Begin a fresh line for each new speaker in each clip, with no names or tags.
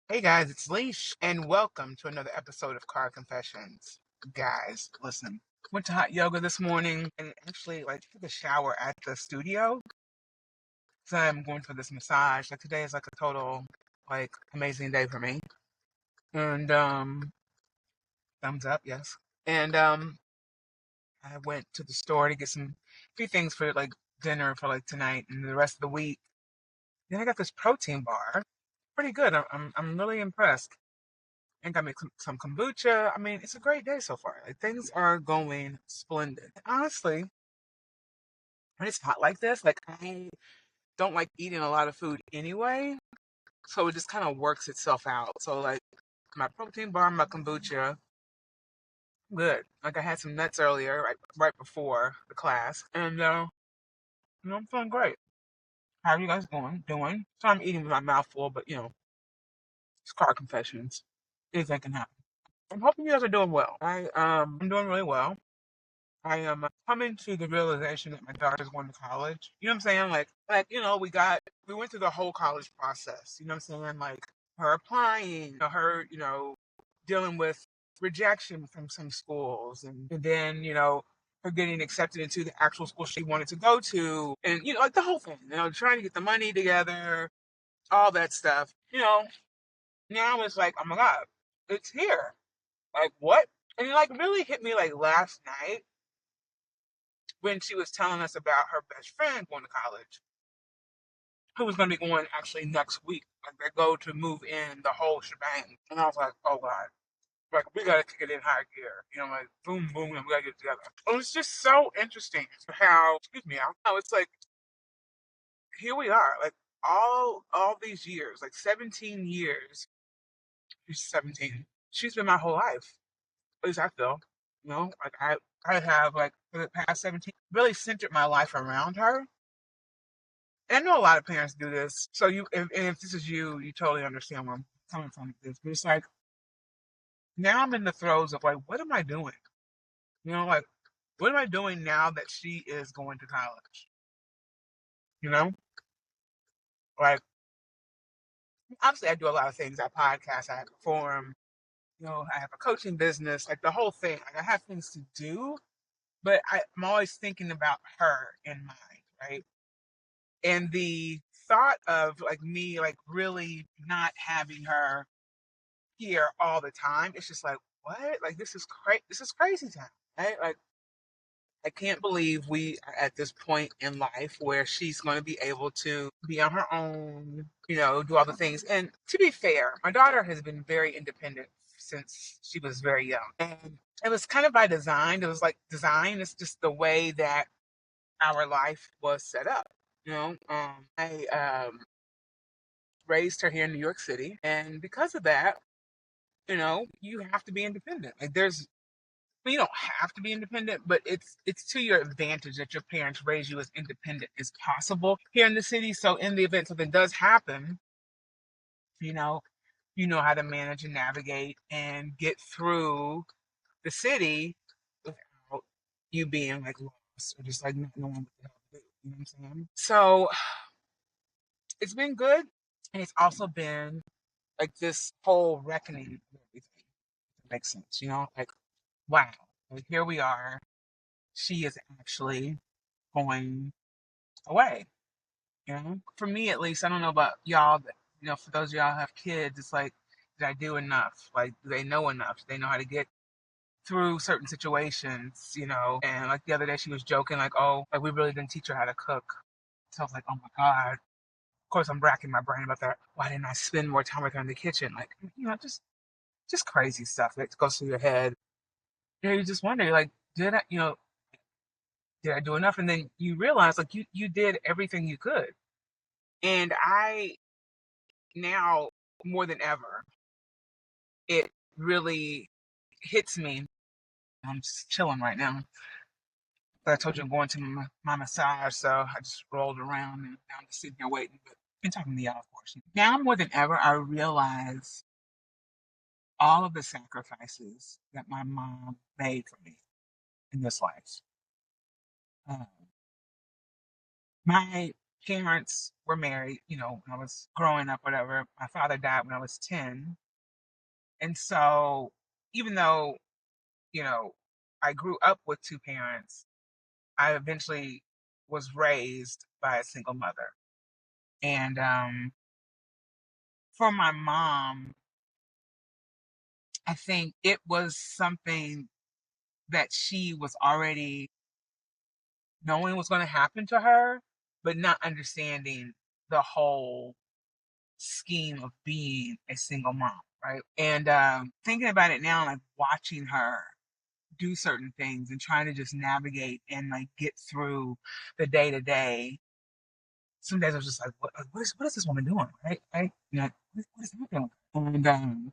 Hey guys, it's Leesh, and welcome to another episode of Car Confessions. Guys, listen, went to hot yoga this morning and actually took a shower at the studio. So I'm going for this massage. Like today is like a total amazing day for me. And thumbs up, yes. And I went to the store to get some few things for dinner for tonight and the rest of the week. Then I got this protein bar. Pretty good. I'm really impressed. I think I make some kombucha. I mean, it's a great day so far. Like things are going splendid. Honestly, when it's hot like this, I don't like eating a lot of food anyway, so it just kind of works itself out. So my protein bar, my kombucha, good. Like I had some nuts earlier, right before the class, and I'm feeling great. How are you guys doing? So I'm eating with my mouth full, but it's car confessions. Anything can happen. I'm hoping you guys are doing well. I'm doing really well. I am coming to the realization that my daughter's going to college. You know what I'm saying? We went through the whole college process. You know what I'm saying? Like her applying, her, dealing with rejection from some schools, and then her getting accepted into the actual school she wanted to go to, and like the whole thing. Trying to get the money together, all that stuff. Now it's like, oh my god, it's here. Like what? And it really hit me last night when she was telling us about her best friend going to college, who was going to be going actually next week. Like they go to move in the whole shebang. And I was like, oh God, we got to kick it in high gear. Boom, boom, and we got to get it together. It was just so interesting how, excuse me, how it's like, here we are, all these years, 17 years. She's 17. She's been my whole life. At least I feel. I have for the past 17 really centered my life around her. And I know a lot of parents do this. So if this is you, you totally understand where I'm coming from with this. But it's like now I'm in the throes of what am I doing? What am I doing now that she is going to college? You know, like obviously I do a lot of things. I podcast, I perform. I have a coaching business, like the whole thing. Like I have things to do, but I'm always thinking about her in mind, right? And the thought of me really not having her here all the time. It's just like, what? This is crazy. This is crazy time, right? I can't believe we are at this point in life where she's going to be able to be on her own, do all the things. And to be fair, my daughter has been very independent since she was very young. And it was kind of by design. It was design. It's just the way that our life was set up. I raised her here in New York City. And because of that, you have to be independent. You don't have to be independent, but it's to your advantage that your parents raise you as independent as possible here in the city. So in the event something does happen, you know, you know how to manage and navigate and get through the city without you being lost or just not knowing what the hell to do. You know what I'm saying? So it's been good, and it's also been this whole reckoning of everything. If it makes sense, wow, here we are. She is actually going away. For me at least, I don't know about y'all, but for those of y'all who have kids, it's did I do enough? Do they know enough? Do they know how to get through certain situations? And the other day she was joking, oh, we really didn't teach her how to cook. So I was like, oh my God. Of course, I'm racking my brain about that. Why didn't I spend more time with her in the kitchen? Just crazy stuff that goes through your head. You just wonder, did I, did I do enough? And then you realize you did everything you could. And I now more than ever, it really hits me. I'm just chilling right now. But I told you I'm going to my massage, so I just rolled around and now I'm just sitting here waiting. But been talking to y'all, of course. Now more than ever, I realize all of the sacrifices that my mom made for me in this life. Um, my parents were married, when I was growing up, whatever. My father died when I was 10. And so even though, you know, I grew up with two parents, I eventually was raised by a single mother. And for my mom, I think it was something that she was already knowing was going to happen to her, but not understanding the whole scheme of being a single mom, right? And thinking about it now, like watching her do certain things and trying to just navigate and like get through the day to day. Some days I was just like, what is this woman doing, right? Right? What is happening? And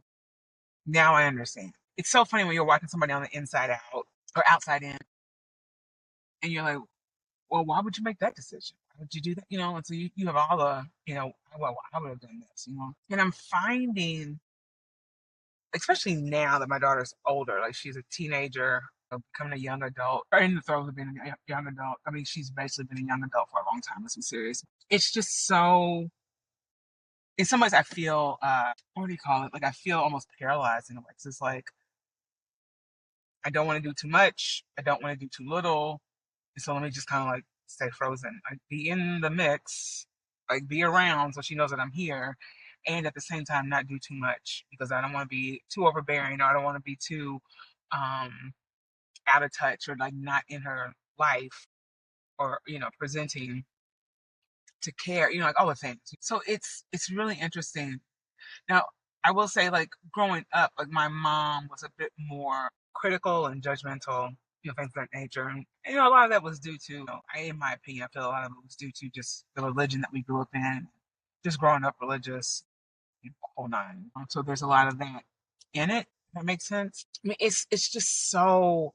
now I understand. It's so funny when you're watching somebody on the inside out or outside in, and you're like, well, why would you make that decision? Why would you do that? And so you have all the, well, I would have done this. And I'm finding, especially now that my daughter's older, like she's a teenager, becoming a young adult, or in the throes of being a young adult. I mean, she's basically been a young adult for a long time. Let's be serious. It's just so, in some ways, I feel, what do you call it? Like, I feel almost paralyzed in a way. It's just like, I don't want to do too much. I don't want to do too little. And so let me just kind of like stay frozen, like be in the mix, like be around so she knows that I'm here. And at the same time, not do too much because I don't want to be too overbearing or I don't want to be too um, out of touch or like not in her life or, presenting to care, like all the things. So it's really interesting. Now, I will say, like, growing up, like, my mom was a bit more critical and judgmental, things of that nature. And, a lot of that was due to, in my opinion, I feel a lot of it was due to just the religion that we grew up in, just growing up religious, whole nine. So there's a lot of that in it. If that makes sense. I mean, it's just so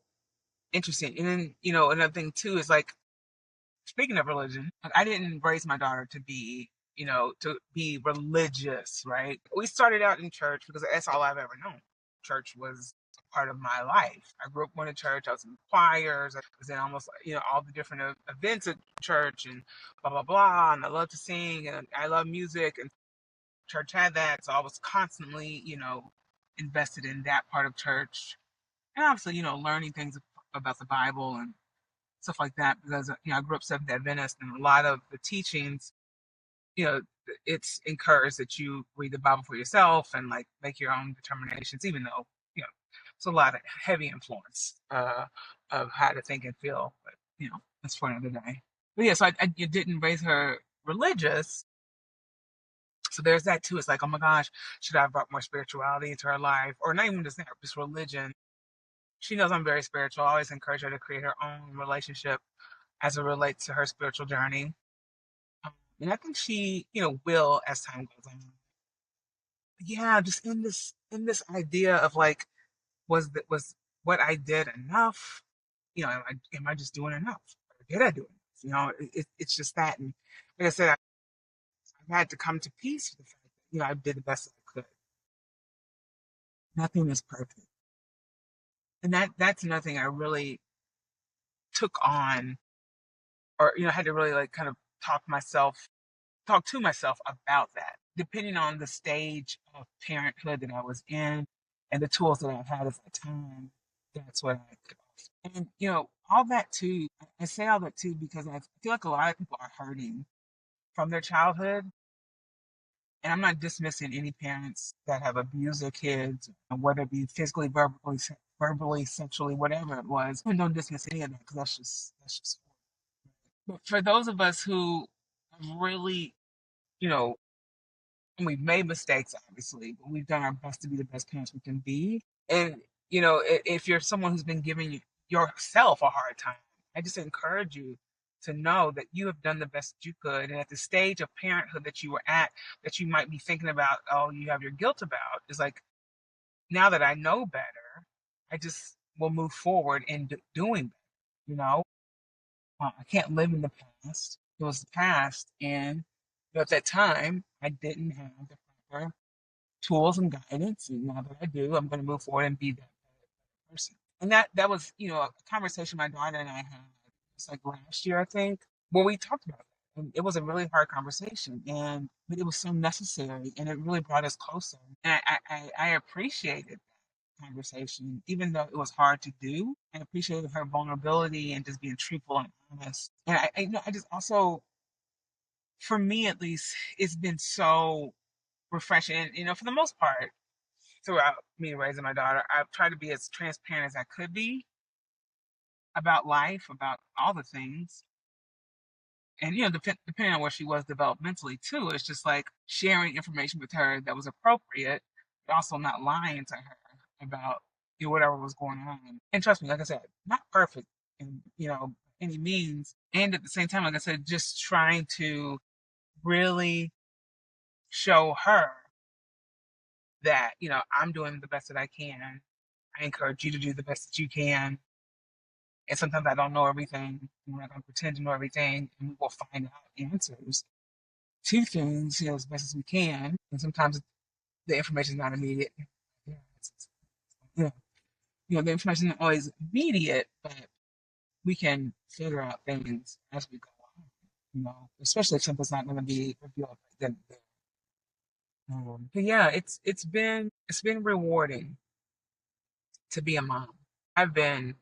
interesting. And then, another thing too is like, speaking of religion, like, I didn't raise my daughter to be religious, right? We started out in church because that's all I've ever known. Church was a part of my life. I grew up going to church. I was in choirs. I was in almost, all the different events at church and blah, blah, blah. And I love to sing and I love music. And church had that. So I was constantly, invested in that part of church. And obviously, learning things about the Bible and stuff like that because I grew up Seventh Adventist and a lot of the teachings, you know, it's encouraged that you read the Bible for yourself and like make your own determinations, even though it's a lot of heavy influence of how to think and feel. But that's for another day. But yeah, so I didn't raise her religious. So there's that too. It's like, oh my gosh, should I have brought more spirituality into her life, or not even just that, just religion? She knows I'm very spiritual. I always encourage her to create her own relationship as it relates to her spiritual journey. And I think she, will as time goes on. Yeah, just in this idea of like, was what I did enough? Am I just doing enough? Or did I do enough? It's just that. And like I said, I've had to come to peace with the fact that I did the best that I could. Nothing is perfect, and that's nothing I really took on, or had to really like kind of talk to myself about that. Depending on the stage of parenthood that I was in and the tools that I had at the time, that's what I could offer. And all that too. I say all that too because I feel like a lot of people are hurting from their childhood. And I'm not dismissing any parents that have abused their kids, whether it be physically, verbally, sexually, whatever it was. I don't dismiss any of that because that's just. But for those of us who really, you know, and we've made mistakes, obviously, but we've done our best to be the best parents we can be. And if you're someone who's been giving yourself a hard time, I just encourage you to know that you have done the best that you could. And at the stage of parenthood that you were at, that you might be thinking about, oh, you have your guilt about, is like, now that I know better, I just will move forward in doing better. You know, I can't live in the past. It was the past, and at that time, I didn't have the proper tools and guidance. And now that I do, I'm going to move forward and be that better person. And that was, a conversation my daughter and I had, it's like last year, I think, where we talked about that. And it was a really hard conversation, but it was so necessary, and it really brought us closer. And I appreciated that conversation, even though it was hard to do. I appreciated her vulnerability and just being truthful and honest. And I just also, for me at least, it's been so refreshing. For the most part, throughout me raising my daughter, I've tried to be as transparent as I could be about life, about all the things. And depending on where she was developmentally too, it's just like sharing information with her that was appropriate, but also not lying to her about whatever was going on. And trust me, like I said, not perfect in any means. And at the same time, like I said, just trying to really show her that I'm doing the best that I can. I encourage you to do the best that you can. And sometimes I don't know everything. We're not going to pretend to know everything, and we will find out answers to things, as best as we can. And sometimes the information is not immediate. Yeah, yeah. The information isn't always immediate, but we can figure out things as we go on. Especially if something's not going to be revealed right then and there. But yeah, it's been rewarding to be a mom. I've been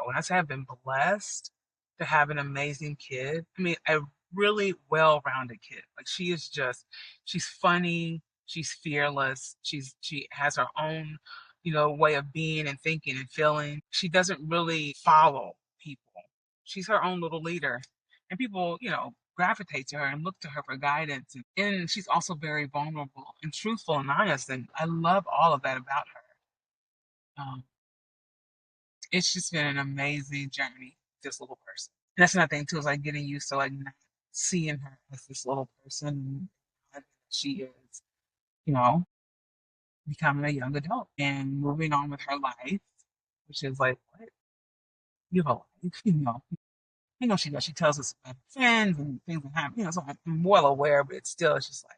when I say I've been blessed to have an amazing kid, I mean a really well-rounded kid. Like she's funny, she's fearless, she has her own, way of being and thinking and feeling. She doesn't really follow people. She's her own little leader. And people, gravitate to her and look to her for guidance. And she's also very vulnerable and truthful and honest. And I love all of that about her. It's just been an amazing journey, this little person. And that's another thing too, is like getting used to like not seeing her as this little person. And she is, you know, becoming a young adult and moving on with her life, which is like, what? You have a life, she does. She tells us about her friends and things that happen, so I'm well aware, but it's just like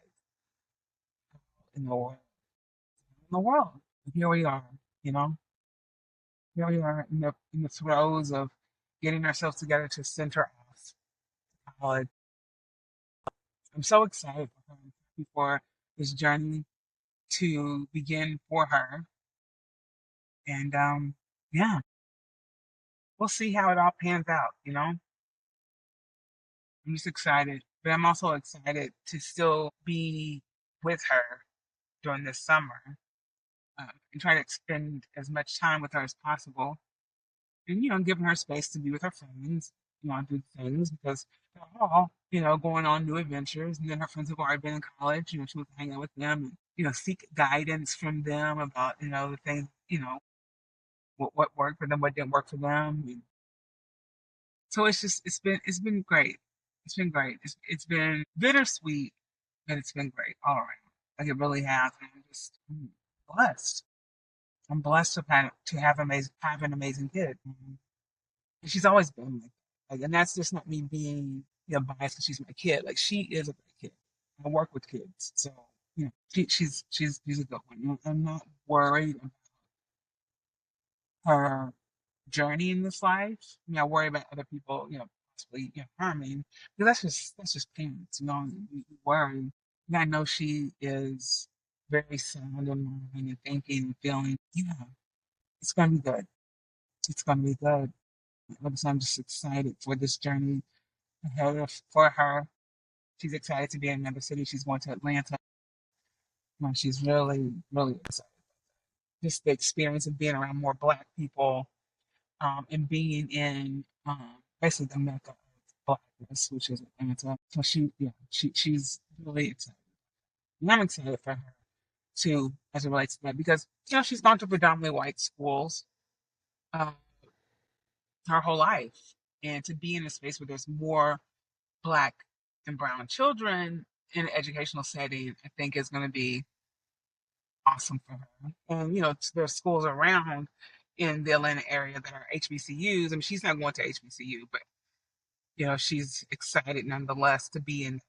in the world, in the world. Here we are, you know, here we are in the throes of getting ourselves together to send her off to college. I'm so excited for her, for this journey to begin for her. And yeah, we'll see how it all pans out, I'm just excited. But I'm also excited to still be with her during this summer, and try to spend as much time with her as possible. And, giving her space to be with her friends, do things because they're all, going on new adventures. And then her friends have already been in college, she was hanging out with them and, seek guidance from them about, the things, what worked for them, what didn't work for them. And so it's been great. It's been great. It's been bittersweet, but it's been great all around. Like it really has. And I'm blessed. I'm blessed to have an amazing kid. And she's always been like that. And that's just not me being biased because she's my kid. Like she is a great kid. I work with kids, so she's a good one. I'm not worried about her journey in this life. I worry about other people, possibly harming. Because that's just parents, you worry. And I know she is very sound in mind and thinking and feeling. Yeah, it's gonna be good. It's gonna be good. Like I said, I'm just excited for this journey ahead for her. She's excited to be in another city. She's going to Atlanta. She's really, really excited. Just the experience of being around more Black people, and being in basically the mecca of Blackness, which is Atlanta. So she's really excited. And I'm excited for her too, as it relates to that, because she's gone to predominantly white schools uh, her whole life, and to be in a space where there's more Black and brown children in an educational setting, I think is going to be awesome for her. And there's schools around in the Atlanta area that are HBCUs. I mean, she's not going to HBCU, but she's excited nonetheless to be in.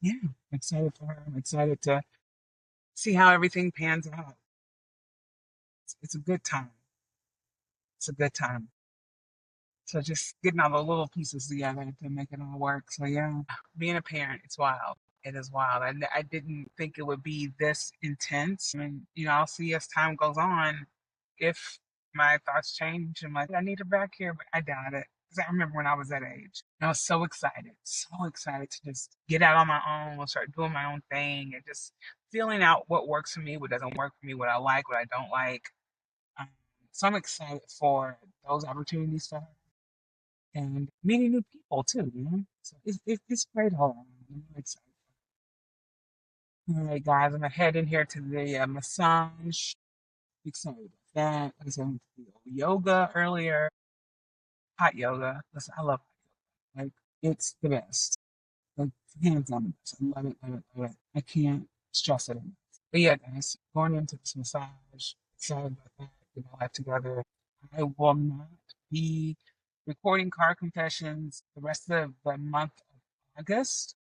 Yeah, I'm excited for her. I'm excited to see how everything pans out. It's a good time. It's a good time. So just getting all the little pieces together to make it all work. So yeah, being a parent, it's wild. It is wild. I didn't think it would be this intense. I mean, I'll see as time goes on if my thoughts change. I'm like, I need her back here, but I doubt it. Because I remember when I was that age, I was so excited to just get out on my own and start doing my own thing and just feeling out what works for me, what doesn't work for me, what I like, what I don't like. Um, so I'm excited for those opportunities for her and meeting new people too. So it's great all around. I'm excited. All right, guys, I'm gonna head in here to the massage. Excited about that. I was going to do yoga earlier. Hot yoga. Listen, I love hot yoga. Like it's the best. Like hands down the best. I love it, love it, love it. I can't stress it enough. But yeah, guys, going into this massage, excited about that, get my life together. I will not be recording car confessions the rest of the month of August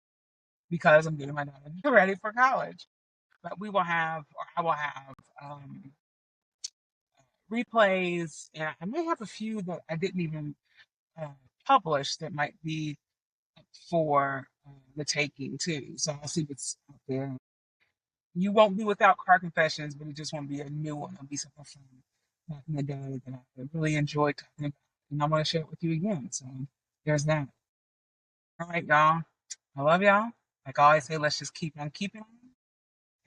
because I'm getting my daughter ready for college. But we will have, or I will have, replays, and I may have a few that I didn't even uh, publish that might be for the taking too. So I'll see what's out there. You won't be without car confessions, but it just won't be a new one. It'll be something from back in the day that I really enjoyed talking about, and I want to share it with you again. So there's that. All right, y'all. I love y'all. Like I always say, let's just keep on keeping on.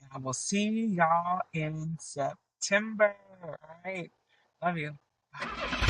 And I will see y'all in September. All right. Love you. Bye.